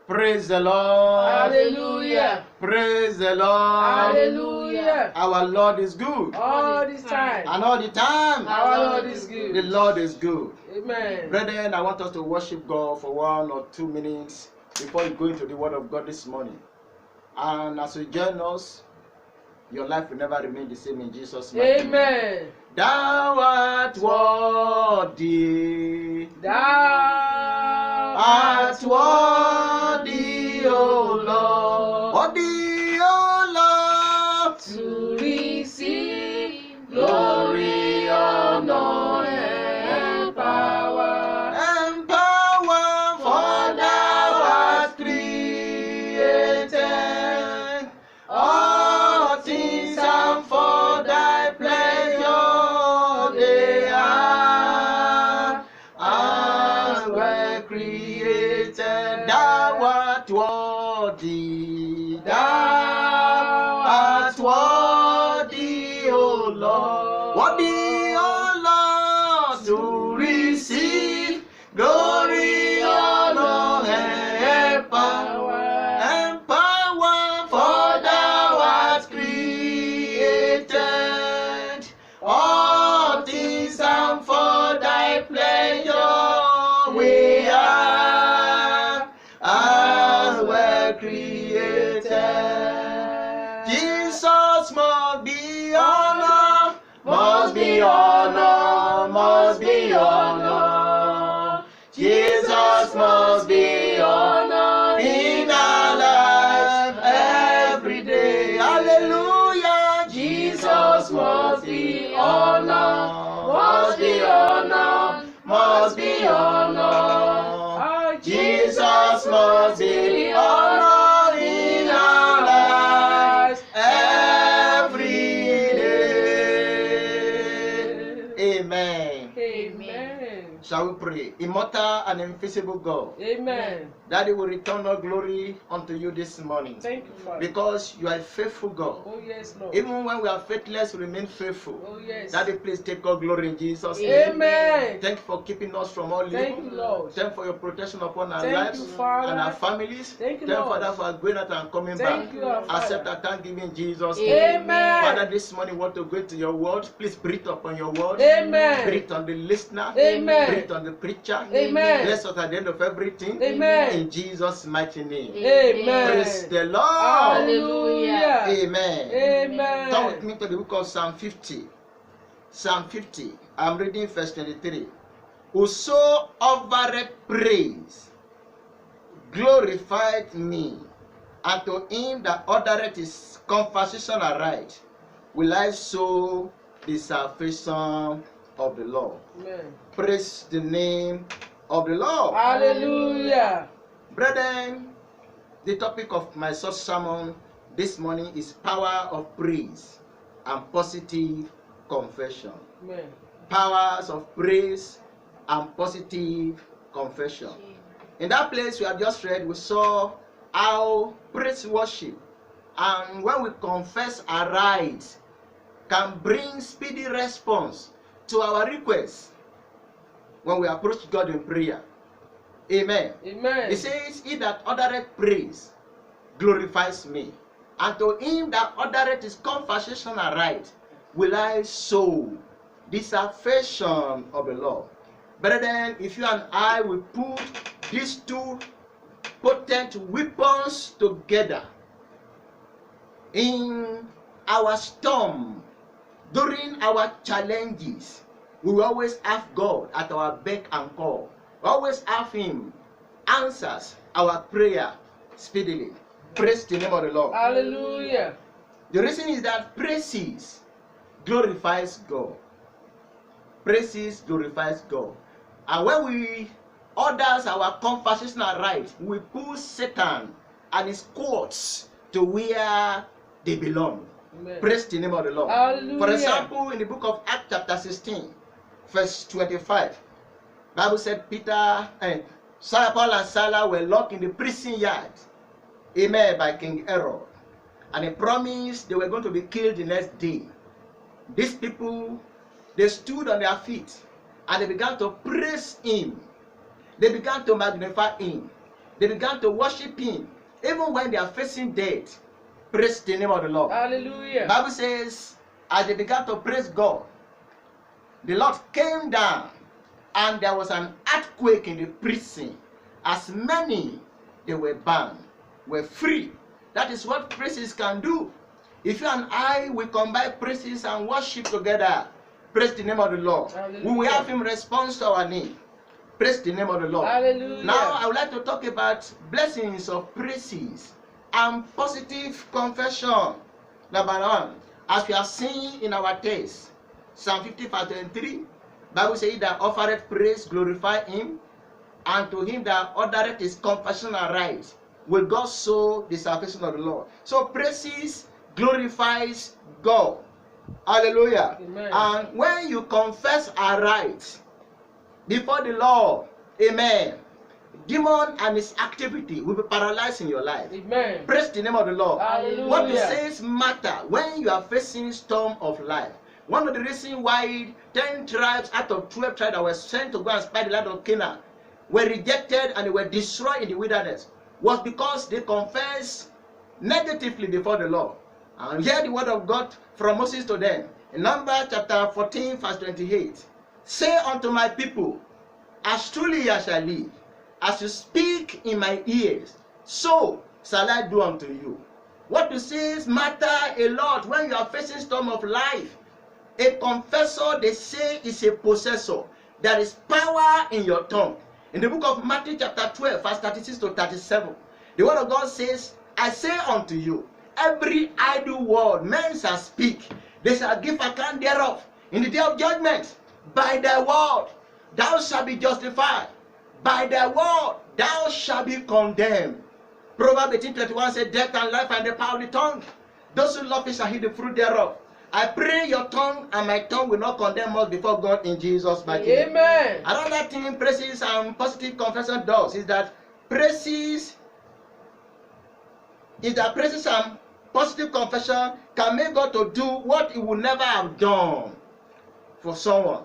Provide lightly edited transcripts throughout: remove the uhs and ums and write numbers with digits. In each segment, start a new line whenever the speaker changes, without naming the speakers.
Praise the Lord.
Hallelujah.
Praise the Lord.
Hallelujah.
Our Lord is good.
All this time.
And all the time,
Our Lord is good.
the Lord is good.
Amen.
Brethren, I want us to worship God for 1 or 2 minutes before we go into the Word of God this morning. And as you join us, your life will never remain the same in Jesus' name.
Amen.
Thou art worthy.
Thou
Art worthy, O Lord. Worthy, O Lord.
to receive
Glory, honor,
and power.
and power, for thou art created all things, and for thy pleasure they are and were created. Thou art worthy, thou art worthy, O Lord. Worthy, O Lord, to receive glory, honor, and power, for thou art created all things, and for thy pleasure we are and were created. Jesus must be honored, must be honored, must be honored. Jesus must be honored in our lives every day. Hallelujah. Jesus must be honored, must be honored, must be honored. Jesus must be honored in our lives every day. Amen.
Amen.
Shall we pray? Immortal and invisible God,
Amen.
Daddy, will return all glory unto you this morning,
Thank you, Father.
because you are a faithful God.
Oh, yes, Lord.
Even when we are faithless, we remain faithful.
Oh, yes.
Daddy, please take all glory in Jesus' name.
Amen.
Thank you for keeping us from all
Thank
evil.
you, Lord.
Thank you for your protection upon our
Thank
lives
you, Father.
and our families.
Thank you,
Thank you,
Lord.
Father, for going out and coming
Thank
back.
you, our
Accept
Father.
our thanksgiving in Jesus' name.
Amen.
Father, this morning we want to go into your word. Please breathe upon your word.
Amen.
Breathe on the listener.
Amen.
Breathe on the preacher.
Amen.
Bless us at the end of everything.
Amen.
In Jesus' mighty name.
Amen.
Praise the Lord.
Hallelujah.
Amen.
Amen.
Turn with me to the book of Psalm 50. Psalm 50. I'm reading verse 23. Whoso offereth praise glorified me, and to him that ordereth his conversation aright will I show the salvation of the Lord.
Amen.
Praise the name of the Lord.
Hallelujah.
Brethren, the topic of my short sermon this morning is power of praise and positive confession.
Amen.
Powers of praise and positive confession. In that place we have just read, we saw how praise worship and when we confess aright can bring speedy response to our requests when we approach God in prayer. Amen.
Amen.
It says, he that ordereth praise glorifies me, and to him that ordereth his conversation aright will I show the salvation of the Lord. Brethren, if you and I will put these two potent weapons together in our storm, during our challenges, we will always have God at our beck and call. We always have him answers our prayer speedily. Praise the name of the Lord.
Hallelujah.
The reason is that praises glorifies God. Praises glorifies God. And when we orders our conversation right, we pull Satan and his courts to where they belong.
Amen.
Praise the name of the Lord.
Hallelujah.
For example, in the book of Acts chapter 16, verse 25, Bible said Peter and Paul and Silas were locked in the prison yard, amen, by King Herod. And he promised they were going to be killed the next day. These people, they stood on their feet and they began to praise him. They began to magnify him. They began to worship him. Even when they are facing death, praise the name of the Lord.
Hallelujah.
Bible says, as they began to praise God, the Lord came down and there was an earthquake in the prison. As many they were bound were free. That is what praises can do. If you and I will combine praises and worship together, praise the name of the Lord.
Hallelujah.
We will have him respond to our need. Praise the name of the Lord.
Hallelujah.
Now I would like to talk about blessings of praises and positive confession. Number one, as we are seeing in our text, Psalm 50 verse 23, Bible says that offereth praise glorify him, and to him that ordereth his confession aright, will God show the salvation of the Lord. So praises glorifies God. Hallelujah.
Amen.
And when you confess aright before the Lord, amen, demon and his activity will be paralyzed in your life.
Amen.
Praise the name of the Lord.
Hallelujah.
What it says matter when you are facing storm of life. One of the reasons why 10 tribes out of 12 tribes that were sent to go and spy the land of Canaan were rejected and they were destroyed in the wilderness was because they confessed negatively before the Lord. And hear the word of God from Moses to them. In Numbers chapter 14 verse 28. Say unto my people, as truly as I shall live, as you speak in my ears, so shall I do unto you. What you say matter a lot when you are facing storm of life. A confessor, they say, is a possessor. There is power in your tongue. In the book of Matthew chapter 12 verse 36 to 37, the word of God says, I say unto you, every idle word men shall speak, they shall give account thereof in the day of judgment. By thy word thou shalt be justified, by thy word thou shalt be condemned. Proverbs 18:21 says, death and life and the power of the tongue. Those who love it shall eat the fruit thereof. I pray your tongue and my tongue will not condemn us before God in Jesus' mighty name.
Amen.
Another thing praises and positive confession does is that praises and positive confession can make God to do what he would never have done for someone.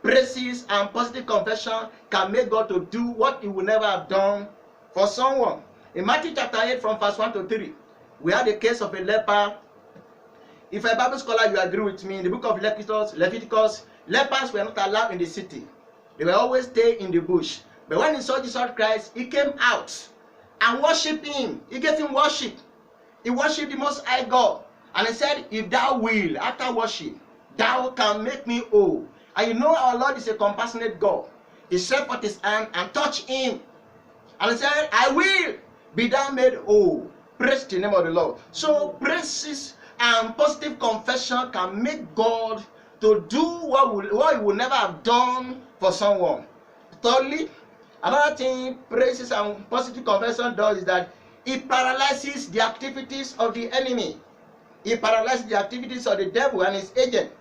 Praises and positive confession can make God to do what he would never have done for someone. In Matthew chapter 8 from verse 1 to 3, we had the case of a leper. If a Bible scholar, you agree with me, in the book of Leviticus, lepers were not allowed in the city. They were always stay in the bush. But when he saw Jesus Christ, he came out and worshipped him. He gave him worship. He worshipped the Most High God. And he said, if thou will, after worship, thou can make me whole. And you know our Lord is a compassionate God. He stretched forth his hand and touched him. And he said, I will be thou made whole. Praise the name of the Lord. So praises and positive confession can make God to do what he would never have done for someone. Thirdly, another thing praises and positive confession does is that it paralyzes the activities of the enemy. It paralyzes the activities of the devil and his agent.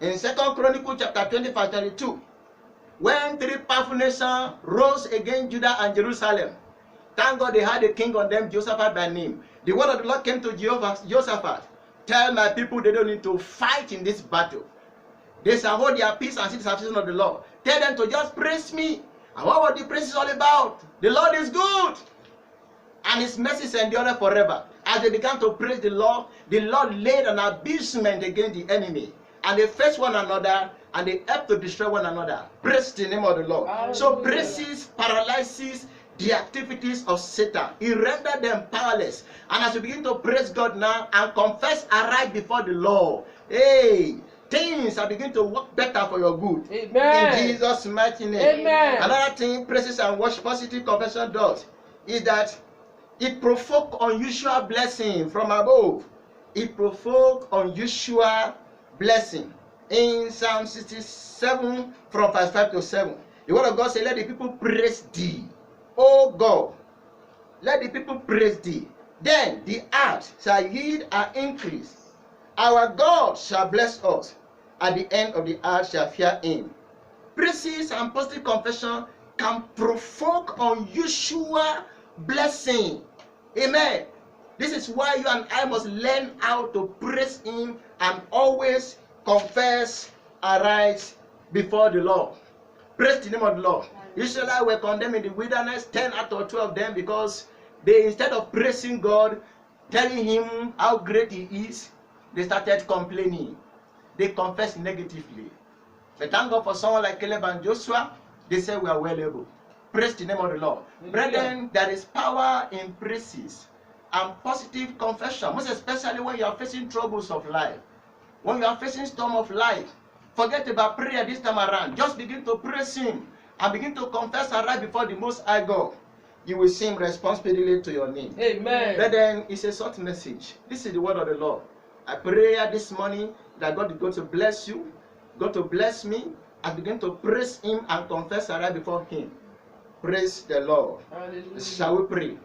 In 2 Chronicles chapter 20 verse 22, when 3 powerful nations rose against Judah and Jerusalem, thank God they had a king on them, Jehoshaphat by name. The word of the Lord came to Jehoshaphat. Tell my people they don't need to fight in this battle. They shall hold their peace and see the salvation of the Lord. Tell them to just praise me. And what was the praise all about? The Lord is good, and his mercies endure forever. As they began to praise the Lord laid an abasement against the enemy. And they faced one another, and they helped to destroy one another. Praise the name of the Lord.
Hallelujah.
So praises paralyzes the activities of Satan. He rendered them powerless. And as we begin to praise God now and confess aright before the Lord, hey, things are beginning to work better for your good.
Amen.
In Jesus' mighty name.
Amen.
Another thing praises and worship positive confession does is that it provokes unusual blessing from above. It provokes unusual blessing. In Psalm 67 from verse 5 to 7, the word of God says, let the people praise thee, O God. Let the people praise thee. Then the earth shall yield an increase. Our God shall bless us. At the end of the earth shall fear him. Praises and positive confession can provoke unusual blessing. Amen. This is why you and I must learn how to praise him and always confess aright before the Lord. Praise the name of the Lord. Israelites were condemned in the wilderness, 10 out of 12 of them, because they, instead of praising God, telling him how great he is, they started complaining. They confessed negatively. But thank God for someone like Caleb and Joshua, they said we are well able. Praise the name of the Lord. Brethren, there is power in praises and positive confession, most especially when you are facing troubles of life. When you are facing storm of life, forget about prayer this time around. Just begin to praise him and begin to confess and right before the Most High God. You will see him respond speedily to your name.
Amen.
Brethren, it's a short message. This is the word of the Lord. I pray this morning that God is going to bless you, God to bless me, and begin to praise him and confess and right before him. Praise the Lord.
Hallelujah.
Shall we pray?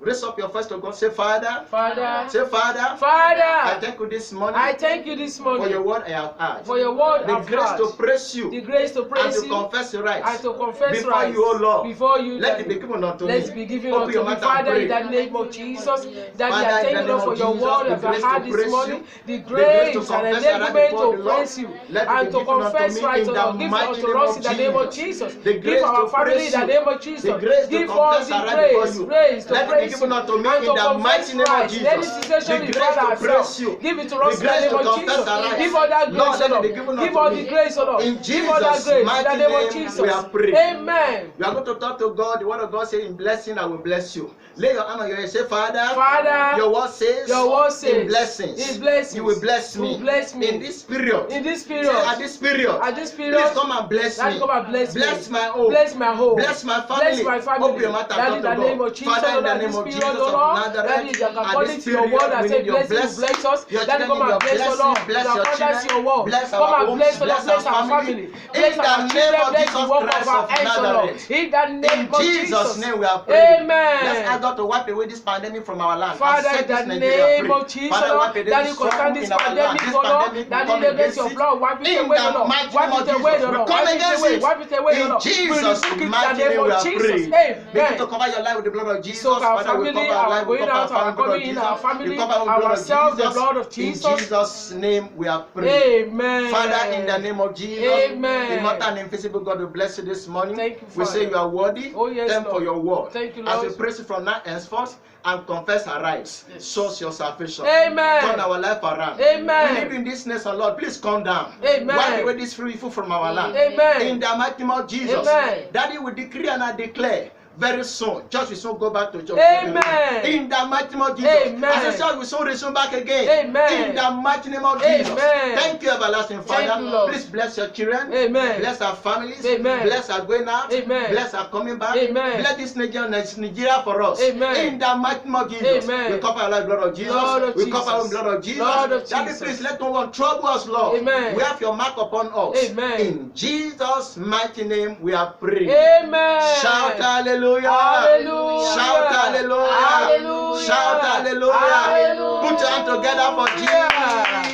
Raise up your voice to God. Say, Father.
Father.
Say, Father.
Father.
I thank you this morning.
I thank you this morning
for your word I have heard.
For your word
the
I've
grace
heard.
to praise you.
The grace to praise
and to
you.
confess your rights.
And to confess
before
rights.
you, O Lord.
Before you.
Let it be given unto me.
Let's be given
Open
unto
your
me.
mouth and
Father,
pray.
in the name of Jesus. That
Father,
I
in
thank
the
you, Lord,
name
for
of
your
Jesus,
word
the
I've
grace
heard
to
this
praise
morning.
you,
The
the grace to
grace and
confess and right
enablement
before
to
the Lord.
praise you.
Let it
And
be
to
given unto
confess
me
right,
in
O
the
Lord. Give
mighty
unto
name
us
of
in the name of
Jesus.
Jesus.
The
Give
grace
our
to
family
praise
in the
you.
name of Jesus.
The grace to
Give us
confess
the
and right before
grace.
you.
Grace to
Let it be
praise
given
you.
unto me
And
in
to
the
confess
mighty name of
right. In any
Jesus.
situation
The
we
grace
find
to
ourselves.
praise you.
Give it to
The
us in the
grace
name
to
of
confess
Jesus.
and right.
Give us that
Lord,
grace, O
let it be
Lord.
given
Give
unto
us
me.
the grace, O Lord.
In
Give us that
Jesus'
grace in
mighty
the name of
name,
Jesus.
we are praying.
Amen.
We are going to talk to God. The word of God says, in blessing, I will bless you. Lay your hand on your head. Say, Father,
Father,
your word says,
in
blessings,
blessings,
you will bless me.
You bless me.
In this period.
In this period.
Say, at this period. Please come and bless me.
Come and bless
Bless
me.
my home.
Bless my home.
Bless my family.
Bless my family.
Open your mouth and
That
talk
in
to
the name
God.
of Jesus,
Father, in the
Lord,
name
this
of
period,
Jesus
O
of
Lord,
Nazareth,
that is
at
according
this
to your word,
period,
I
we
say
need your
blessing, you
blessing.
bless us.
Your
That
children
come
need your
and bless, O
blessing.
Lord.
Bless
You
your
are
children.
your word.
Bless
Come
our
and
homes.
bless, O Lord,
Bless
bless
our
our
family.
family.
In
Bless our
the name
children.
of
Bless
Jesus
the work of
Christ
our
of
hands, O Lord.
Nazareth.
In the name
In
of
Jesus'
Jesus.
name we are praying.
Amen.
Let's ask God to wipe away this pandemic from our land.
Father,
and set
in
this
the
Nigeria
name
free.
of Jesus,
Father,
Lord,
wipe away
that
this
you concern
trouble
this
in our land.
pandemic,
This
O Lord,
pandemic, we
that
come
you against
against
your
it.
blood, wipe it
In
away, O
the
Lord.
mighty
Wipe
name of
it away,
Jesus,
O
we
Lord.
come
Wipe it
against
away,
it.
wipe it away, O
In
Lord. We
Jesus'
rebuke it in the
mighty
name
name we
of
are
Jesus.
praying. Begin to
Amen.
cover your life with the blood of Jesus.
So our
Father, we
family,
cover our
our
life, we
going
cover
out,
our
our
family with the blood of
coming in, our
Jesus.
family,
We cover our blood of
ourselves, the
Jesus.
blood of
In
Jesus.
Jesus' name we are praying.
Amen.
Father, in the name of Jesus,
Amen.
immortal and invisible God, we bless you this morning.
Thank you,
We say
Father.
you are worthy.
Oh, yes,
Thank for
Lord.
your word.
Thank you,
As we
Lord.
praise you from now henceforth and confess our rights,
Yes.
source your salvation.
Amen.
Turn our life around.
Amen.
We live in this nation, Lord. Please come down.
Amen.
Wipe away this free evil from our land.
Amen.
In the mighty name of Jesus.
Amen.
Daddy, we decree and I declare very soon, church will soon go back to church.
Amen.
In the mighty name of Jesus.
Amen.
I say church will soon resume back again.
Amen.
In the mighty name of Jesus.
Amen.
Thank you, everlasting Father.
Thank you, Lord.
Please bless your children.
Amen.
Bless our families.
Amen.
Bless our going out.
Amen.
Bless our coming back.
Amen.
Bless this Nigeria for us.
Amen.
In the mighty name of Jesus.
Amen.
We cover our life, blood of Jesus.
Lord of
We cover our
Jesus.
blood of Jesus.
Lord of
Daddy,
Jesus.
please let no one trouble us, Lord.
Amen.
We have your mark upon us.
Amen.
In Jesus' mighty name we are praying.
Amen.
Shout hallelujah.
Hallelujah.
Shout hallelujah.
Hallelujah.
Shout hallelujah.
Hallelujah.
Put your hand together for Jesus.